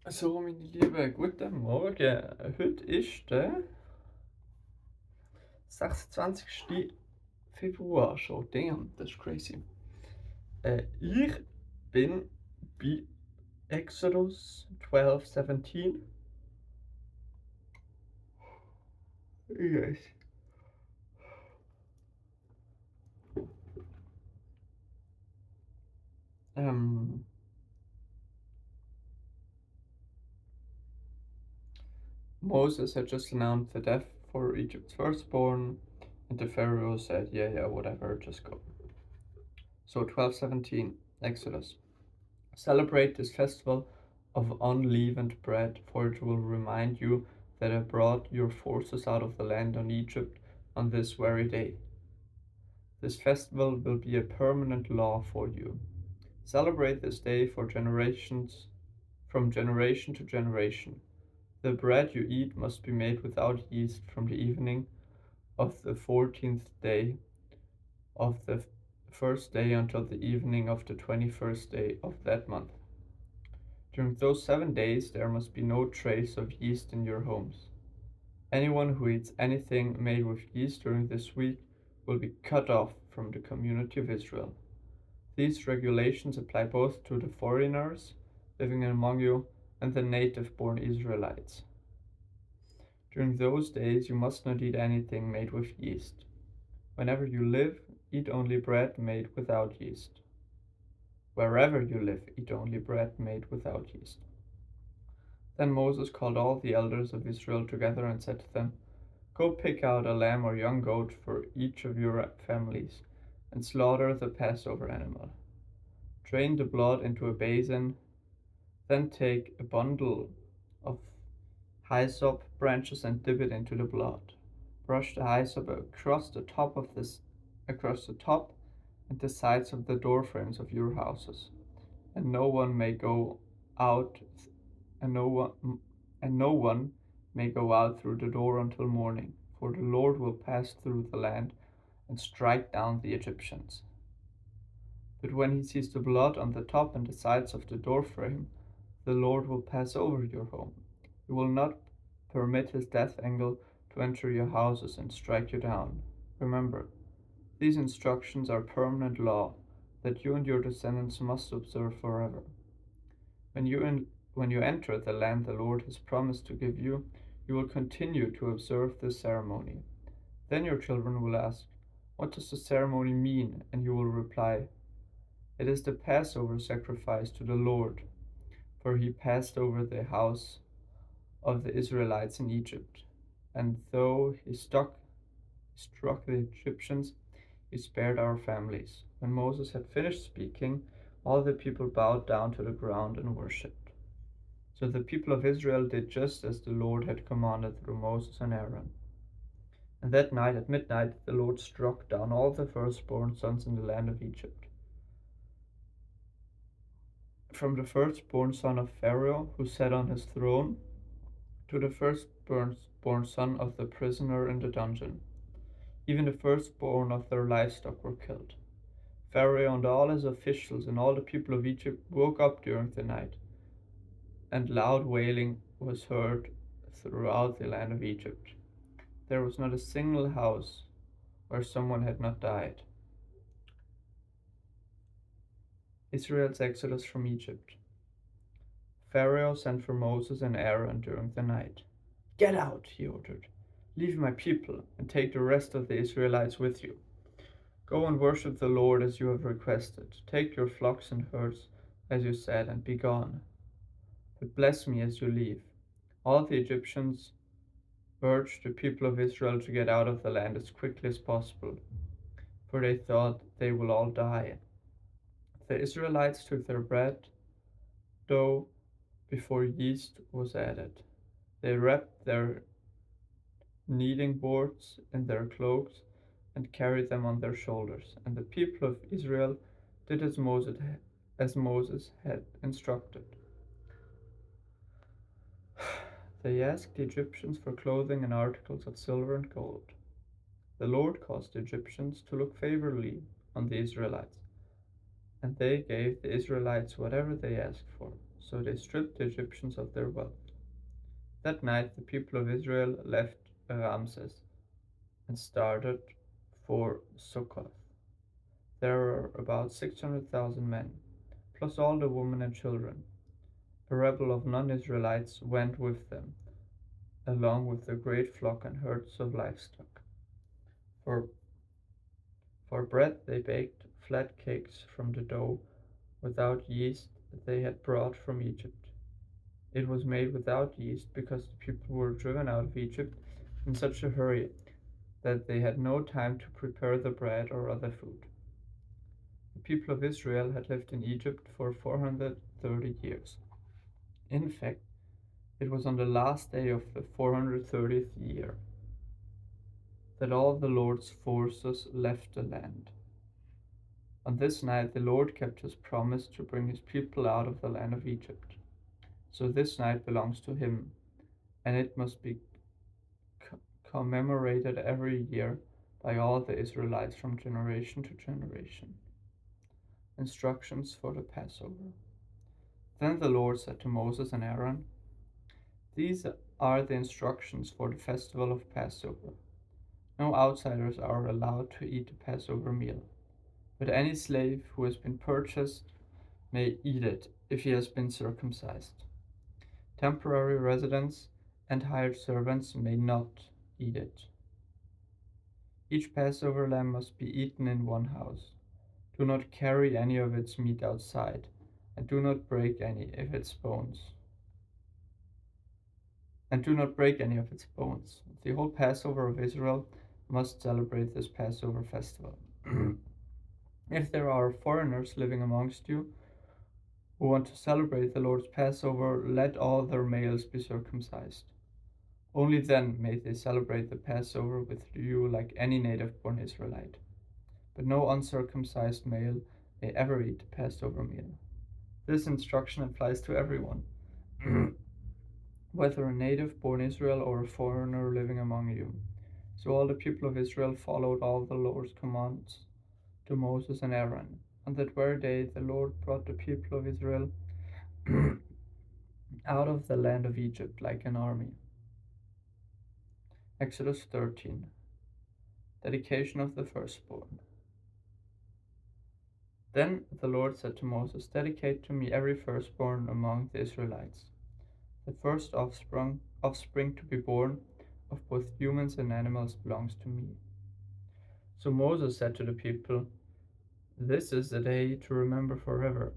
So, meine Liebe, guten Morgen. Heute ist der 26. Februar schon. Damn, das ist crazy. Ich bin bei Exodus 12:17. Yes. Um, Moses had just announced the death for Egypt's firstborn, and the Pharaoh said, yeah, whatever, just go. So 12:17, Exodus. Celebrate this festival of unleavened bread, for it will remind you that I brought your forces out of the land of Egypt on this very day. This festival will be a permanent law for you. Celebrate this day for generations, from generation to generation. The bread you eat must be made without yeast from the evening of the 14th day of the first day until the evening of the 21st day of that month. During those 7 days there must be no trace of yeast in your homes. Anyone who eats anything made with yeast during this week will be cut off from the community of Israel. These regulations apply both to the foreigners living among you and the native-born Israelites. During those days you must not eat anything made with yeast. Whenever you live, eat only bread made without yeast. Wherever you live, eat only bread made without yeast. Then Moses called all the elders of Israel together and said to them, Go pick out a lamb or young goat for each of your families, and slaughter the Passover animal. Drain the blood into a basin, then take a bundle of hyssop branches and dip it into the blood. Brush the hyssop across the top and the sides of the door frames of your houses, and no one may go out and no one may go out through the door until morning, for the Lord will pass through the land and strike down the Egyptians. But when he sees the blood on the top and the sides of the door frame, the Lord will pass over your home. He will not permit his death angel to enter your houses and strike you down. Remember, these instructions are permanent law that you and your descendants must observe forever. When you enter the land the Lord has promised to give you, you will continue to observe this ceremony. Then your children will ask, What does the ceremony mean? And you will reply, It is the Passover sacrifice to the Lord, for he passed over the house of the Israelites in Egypt. And though he struck the Egyptians, he spared our families. When Moses had finished speaking, all the people bowed down to the ground and worshipped. So the people of Israel did just as the Lord had commanded through Moses and Aaron. And that night at midnight the Lord struck down all the firstborn sons in the land of Egypt, from the firstborn son of Pharaoh who sat on his throne to the firstborn son of the prisoner in the dungeon. Even the firstborn of their livestock were killed. Pharaoh and all his officials and all the people of Egypt woke up during the night, and loud wailing was heard throughout the land of Egypt. There was not a single house where someone had not died. Israel's exodus from Egypt. Pharaoh sent for Moses and Aaron during the night. Get out, he ordered. Leave my people and take the rest of the Israelites with you. Go and worship the Lord as you have requested. Take your flocks and herds as you said, and be gone. But bless me as you leave. All the Egyptians urged the people of Israel to get out of the land as quickly as possible, for they thought they will all die. The Israelites took their bread, dough, before yeast was added. They wrapped their kneading boards in their cloaks and carried them on their shoulders. And the people of Israel did as Moses had instructed. They asked the Egyptians for clothing and articles of silver and gold. The Lord caused the Egyptians to look favorably on the Israelites, and they gave the Israelites whatever they asked for. so they stripped the Egyptians of their wealth. That night the people of Israel left Ramses and started for Succoth. There were about 600,000 men, plus all the women and children. A rabble of non-Israelites went with them, along with a great flock and herds of livestock. For, for bread they baked flat cakes from the dough without yeast that they had brought from Egypt. It was made without yeast because the people were driven out of Egypt in such a hurry that they had no time to prepare the bread or other food. The people of Israel had lived in Egypt for 430 years. In fact, it was on the last day of the 430th year that all the Lord's forces left the land. On this night the Lord kept his promise to bring his people out of the land of Egypt. So this night belongs to him, and it must be commemorated every year by all the Israelites from generation to generation. Instructions for the Passover. Then the Lord said to Moses and Aaron, "These are the instructions for the festival of Passover. No outsiders are allowed to eat the Passover meal, but any slave who has been purchased may eat it if he has been circumcised. Temporary residents and hired servants may not eat it. Each Passover lamb must be eaten in one house. Do not carry any of its meat outside, and do not break any of its bones. The whole Passover of Israel must celebrate this Passover festival. If there are foreigners living amongst you who want to celebrate the Lord's Passover, let all their males be circumcised. Only then may they celebrate the Passover with you like any native-born Israelite. But no uncircumcised male may ever eat the Passover meal. This instruction applies to everyone, whether a native-born Israel or a foreigner living among you." So all the people of Israel followed all the Lord's commands to Moses and Aaron. On that very day the Lord brought the people of Israel out of the land of Egypt like an army. Exodus 13. Dedication of the firstborn. Then the Lord said to Moses, "Dedicate to me every firstborn among the Israelites, the first offspring to be born of both humans and animals belongs to me." So Moses said to the people, "This is a day to remember forever.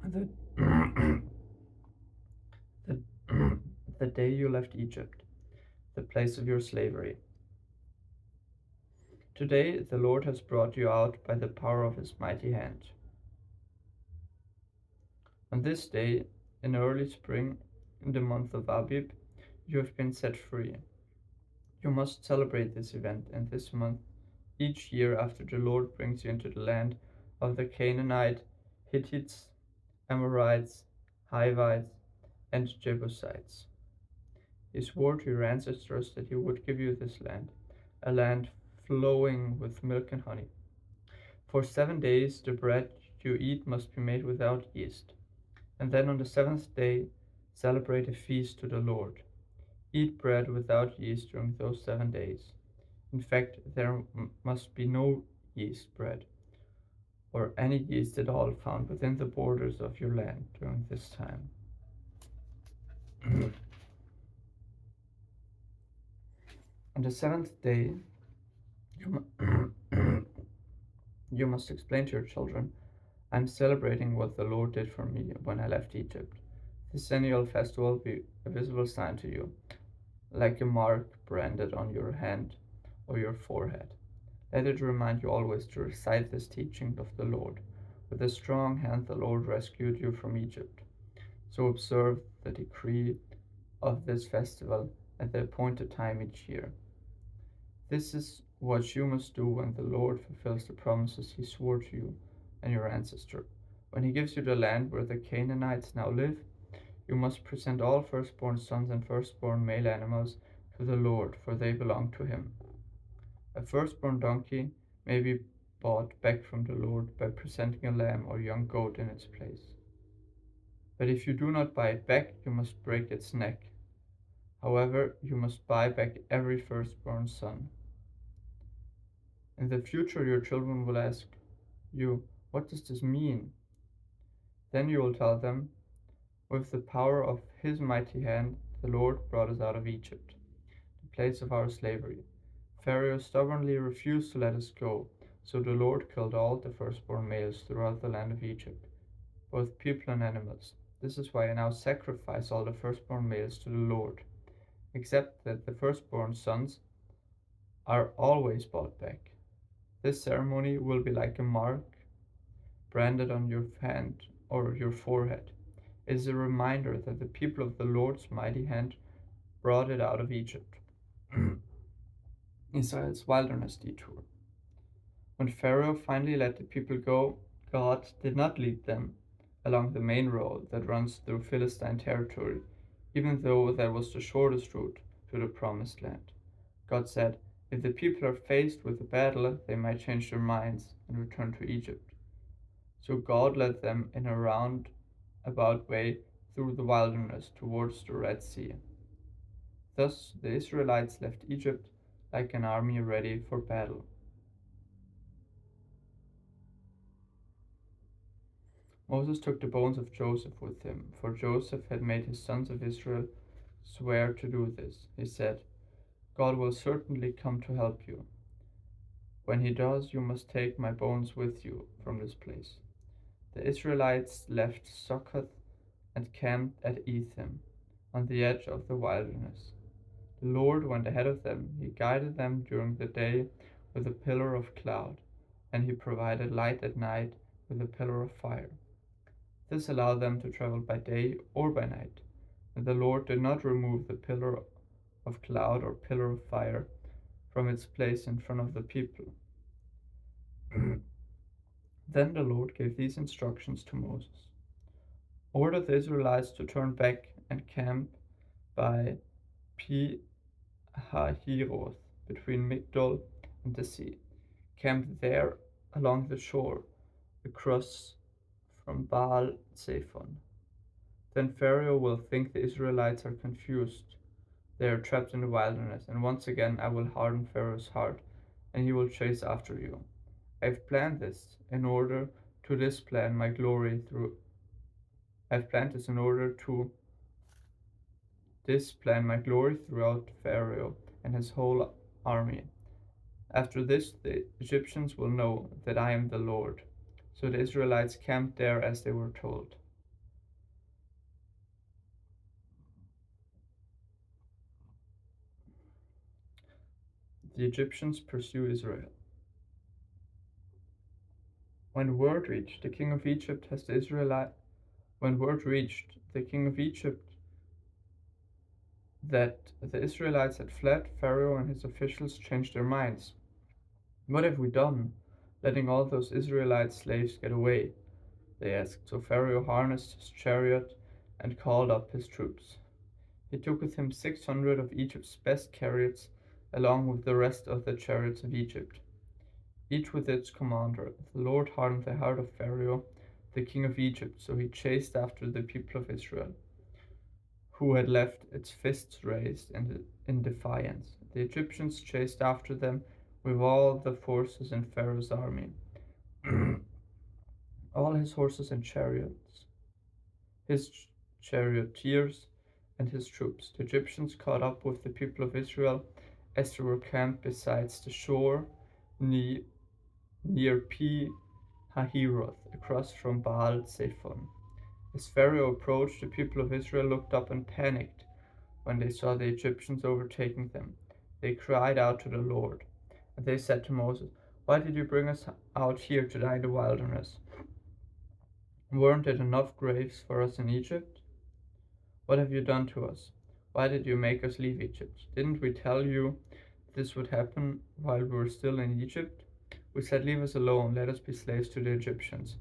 the, the, the day you left Egypt, the place of your slavery. Today the Lord has brought you out by the power of his mighty hand. On this day, in early spring, in the month of Abib, you have been set free. You must celebrate this event in this month each year after the Lord brings you into the land of the Canaanite, Hittites, Amorites, Hivites, and Jebusites. He swore to your ancestors that he would give you this land, a land flowing with milk and honey. For 7 days the bread you eat must be made without yeast, and then on the seventh day celebrate a feast to the Lord. Eat bread without yeast during those 7 days. In fact, there must be no yeast bread, or any yeast at all found within the borders of your land during this time. On the seventh day, you must explain to your children, "I'm celebrating what the Lord did for me when I left Egypt. This annual festival will be a visible sign to you, like a mark branded on your hand or your forehead. Let it remind you always to recite this teaching of the Lord. With a strong hand the Lord rescued you from Egypt. So observe the decree of this festival at the appointed time each year. This is what you must do when the Lord fulfills the promises he swore to you and your ancestor. When he gives you the land where the Canaanites now live, you must present all firstborn sons and firstborn male animals to the Lord, for they belong to him. A firstborn donkey may be bought back from the Lord by presenting a lamb or young goat in its place. But if you do not buy it back, you must break its neck. However, you must buy back every firstborn son. In the future, your children will ask you, what does this mean? Then you will tell them, with the power of his mighty hand, the Lord brought us out of Egypt, the place of our slavery. Pharaoh stubbornly refused to let us go, so the Lord killed all the firstborn males throughout the land of Egypt, both people and animals. This is why I now sacrifice all the firstborn males to the Lord, except that the firstborn sons are always bought back. This ceremony will be like a mark branded on your hand or your forehead. It is a reminder that the people of the Lord's mighty hand brought it out of Egypt. Israel's wilderness detour. When Pharaoh finally let the people go, God did not lead them along the main road that runs through Philistine territory, even though that was the shortest route to the promised land. God said, if the people are faced with a battle, they might change their minds and return to Egypt. So God led them in a roundabout way through the wilderness towards the Red Sea. Thus the Israelites left Egypt like an army ready for battle. Moses took the bones of Joseph with him, for Joseph had made his sons of Israel swear to do this. He said, God will certainly come to help you. When he does, you must take my bones with you from this place. The Israelites left Succoth and camped at Etham, on the edge of the wilderness. The Lord went ahead of them. He guided them during the day with a pillar of cloud, and he provided light at night with a pillar of fire. This allowed them to travel by day or by night, and the Lord did not remove the pillar of cloud or pillar of fire from its place in front of the people. Then the Lord gave these instructions to Moses. Order the Israelites to turn back and camp by Pi-hahiroth, between Migdol and the sea. Camp there along the shore, across from Baal Zephon. Then Pharaoh will think the Israelites are confused. They are trapped in the wilderness, and once again I will harden Pharaoh's heart, and he will chase after you. I have planned this in order to display my glory through. I have planned this in order to display my glory throughout Pharaoh and his whole army. After this, the Egyptians will know that I am the Lord. So the Israelites camped there as they were told. The Egyptians pursue Israel. When word reached the king of Egypt has the Israelite when word reached the king of Egypt that the Israelites had fled, Pharaoh and his officials changed their minds. What have we done, letting all those Israelite slaves get away? They asked. So Pharaoh harnessed his chariot and called up his troops. He took with him 600 of Egypt's best chariots, along with the rest of the chariots of Egypt, each with its commander. The Lord hardened the heart of Pharaoh, the king of Egypt, so he chased after the people of Israel, who had left its fists raised in defiance. The Egyptians chased after them with all the forces in Pharaoh's army, all his horses and chariots, his charioteers, and his troops. The Egyptians caught up with the people of Israel as they were camped beside the shore near Pi-hahiroth, across from Baal Zephon. As Pharaoh approached, the people of Israel looked up and panicked when they saw the Egyptians overtaking them. They cried out to the Lord, and they said to Moses, why did you bring us out here to die in the wilderness? Weren't there enough graves for us in Egypt? What have you done to us? Why did you make us leave Egypt? Didn't we tell you this would happen while we were still in Egypt? We said, leave us alone, let us be slaves to the Egyptians.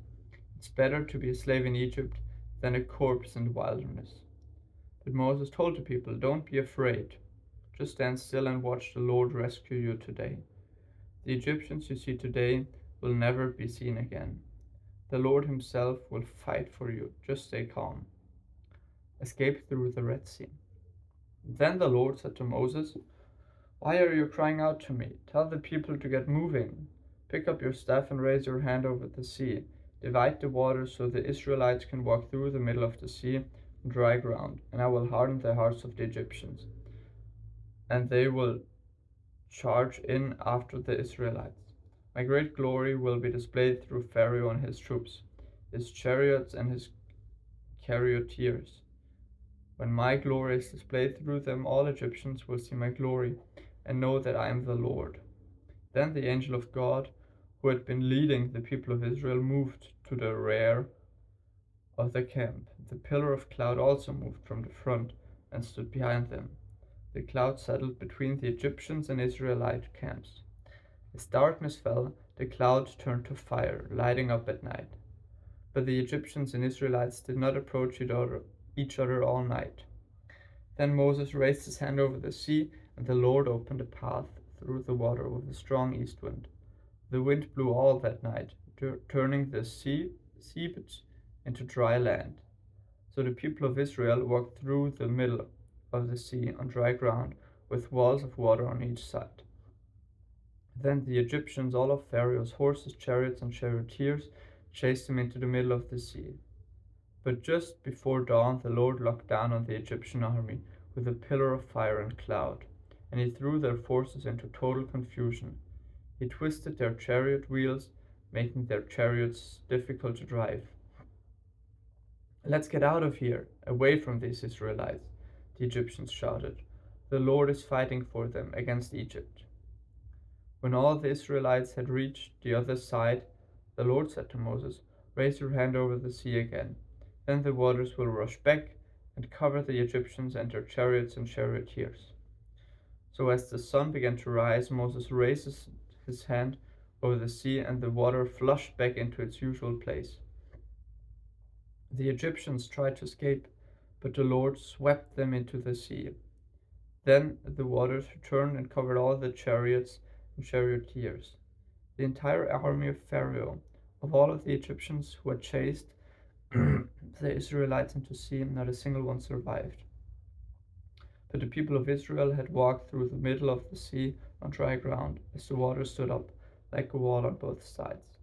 It's better to be a slave in Egypt than a corpse in the wilderness. But Moses told the people, don't be afraid. Just stand still and watch the Lord rescue you today. The Egyptians you see today will never be seen again. The Lord himself will fight for you. Just stay calm. escaped through the Red Sea. Then the Lord said to Moses, "Why are you crying out to me? Tell the people to get moving. Pick up your staff and raise your hand over the sea. Divide the waters so the Israelites can walk through the middle of the sea on dry ground, and I will harden the hearts of the Egyptians, and they will charge in after the Israelites. My great glory will be displayed through Pharaoh and his troops, his chariots and his charioteers. When my glory is displayed through them, all Egyptians will see my glory and know that I am the Lord." Then the angel of God, who had been leading the people of Israel, moved to the rear of the camp. The pillar of cloud also moved from the front and stood behind them. The cloud settled between the Egyptians and Israelite camps. As darkness fell, the cloud turned to fire, lighting up at night. But the Egyptians and Israelites did not approach each other all night. Then Moses raised his hand over the sea, and the Lord opened a path through the water with a strong east wind. The wind blew all that night, turning the seabed into dry land. So the people of Israel walked through the middle of the sea on dry ground, with walls of water on each side. Then the Egyptians, all of Pharaoh's horses, chariots, and charioteers, chased him into the middle of the sea. But just before dawn, the Lord looked down on the Egyptian army with a pillar of fire and cloud, and he threw their forces into total confusion. He twisted their chariot wheels, making their chariots difficult to drive. "Let's get out of here, away from these Israelites," the Egyptians shouted. "The Lord is fighting for them against Egypt." When all the Israelites had reached the other side, the Lord said to Moses, "Raise your hand over the sea again. Then the waters will rush back and cover the Egyptians and their chariots and charioteers." So as the sun began to rise, Moses raised his hand over the sea, and the water flushed back into its usual place. The Egyptians tried to escape, but the Lord swept them into the sea. Then the waters returned and covered all the chariots and charioteers. The entire army of Pharaoh, of all of the Egyptians who had chased the Israelites into sea, not a single one survived. But the people of Israel had walked through the middle of the sea on dry ground, as the water stood up like a wall on both sides.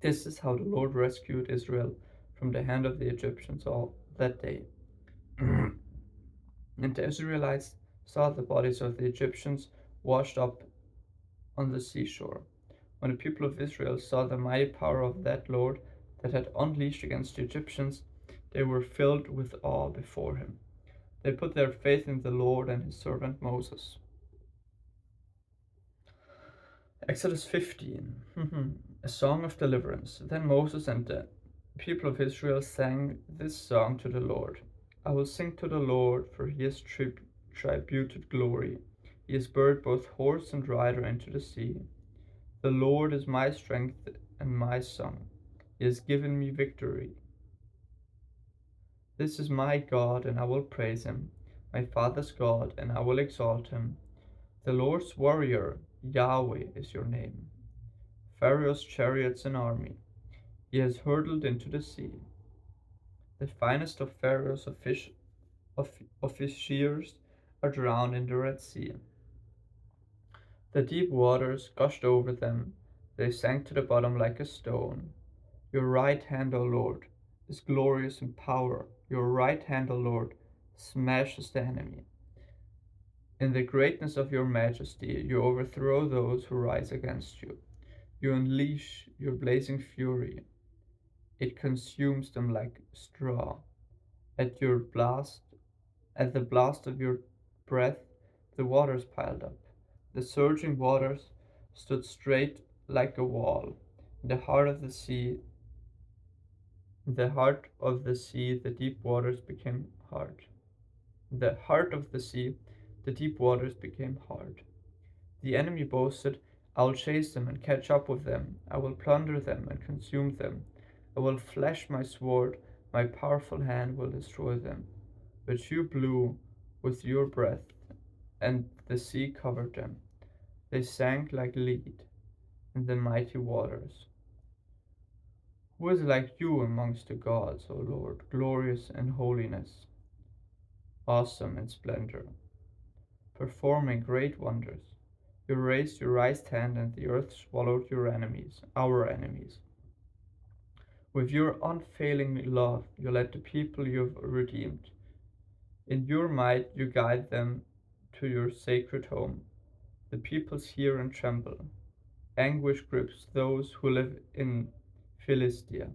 This is how the Lord rescued Israel from the hand of the Egyptians all that day. And the Israelites saw the bodies of the Egyptians washed up on the seashore. When the people of Israel saw the mighty power of that Lord that had unleashed against the Egyptians, they were filled with awe before him. They put their faith in the Lord and his servant Moses. Exodus 15. A song of deliverance. Then Moses and the people of Israel sang this song to the Lord. "I will sing to the Lord, for he has tributed glory. He has buried both horse and rider into the sea. The Lord is my strength and my song. He has given me victory. This is my God, and I will praise him, my father's God, and I will exalt him. The Lord's warrior, Yahweh, is your name. Pharaoh's chariots and army he has hurled into the sea. The finest of Pharaoh's officiers are drowned in the Red Sea. The deep waters gushed over them. They sank to the bottom like a stone. Your right hand, O Lord, is glorious in power. Your right hand, O Lord, smashes the enemy. In the greatness of your majesty, you overthrow those who rise against you. You unleash your blazing fury. It consumes them like straw. At the blast of your breath, the waters piled up. The surging waters stood straight like a wall. In the heart of the sea, the deep waters became hard. In the heart of the sea, the deep waters became hard. The enemy boasted, "I will chase them and catch up with them. I will plunder them and consume them. I will flash my sword, my powerful hand will destroy them." But you blew with your breath, and the sea covered them. They sank like lead in the mighty waters. Who is like you amongst the gods, O Lord, glorious in holiness, awesome in splendor, performing great wonders? You raised your right hand, and the earth swallowed your enemies, our enemies. With your unfailing love, you led the people you have redeemed. In your might, you guide them to your sacred home. The peoples hear and tremble. Anguish grips those who live in Philistia.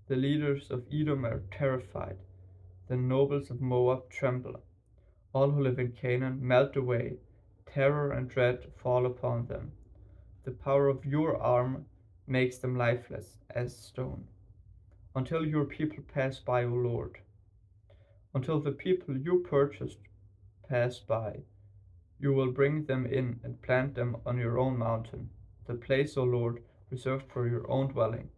The leaders of Edom are terrified. The nobles of Moab tremble. All who live in Canaan melt away. Terror and dread fall upon them. The power of your arm makes them lifeless as stone. Until your people pass by, O Lord. Until the people you purchased pass by, you will bring them in and plant them on your own mountain, the place, O Lord, reserved for your own dwelling,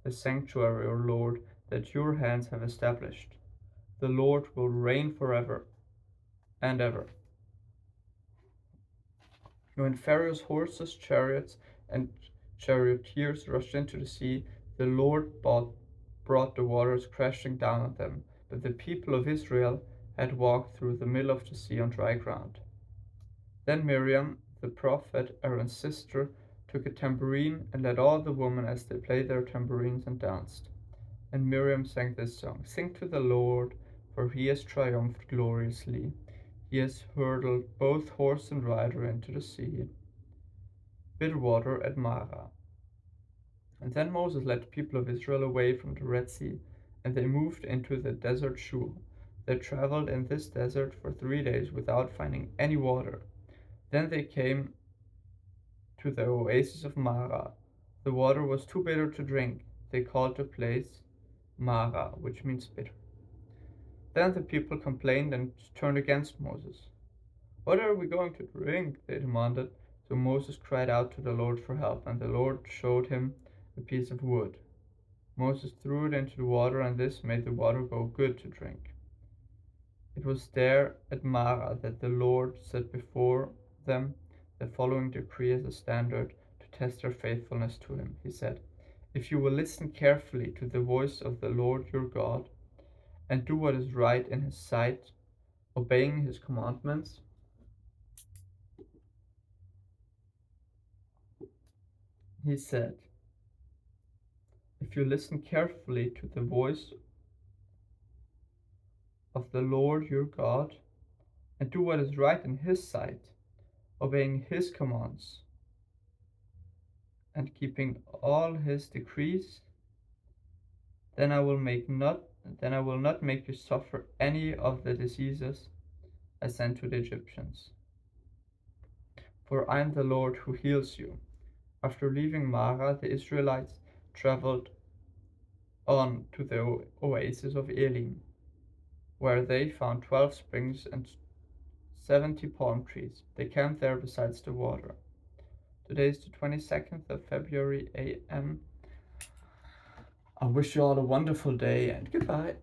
the sanctuary, O Lord, that your hands have established. The Lord will reign forever and ever. When Pharaoh's horses, chariots, and charioteers rushed into the sea, the Lord brought the waters crashing down on them, but the people of Israel had walked through the middle of the sea on dry ground. Then Miriam, the prophet Aaron's sister, took a tambourine and led all the women as they played their tambourines and danced. And Miriam sang this song: Sing to the Lord, for he has triumphed gloriously. He has hurled both horse and rider into the sea. Bitter water at Marah. And then Moses led the people of Israel away from the Red Sea, and they moved into the desert Shur. They traveled in this desert for 3 days without finding any water. Then they came to the oasis of Marah. The water was too bitter to drink. They called the place Marah, which means bitter. Then the people complained and turned against Moses. What are we going to drink? They demanded. So Moses cried out to the Lord for help, and the Lord showed him a piece of wood. Moses threw it into the water, and this made the water go good to drink. It was there at Marah that the Lord set before them the following decree as a standard to test their faithfulness to him. He said, If you will listen carefully to the voice of the Lord your God, and do what is right in his sight, obeying his commandments, he said, if you listen carefully to the voice of the Lord your God, and do what is right in his sight, obeying his commands, and keeping all his decrees, then I will not make you suffer any of the diseases I sent to the Egyptians. For I am the Lord who heals you. After leaving Marah, the Israelites traveled on to the oasis of Elim, where they found 12 springs and 70 palm trees. They camped there beside the water. Today is the 22nd of February AM. I wish you all a wonderful day and goodbye.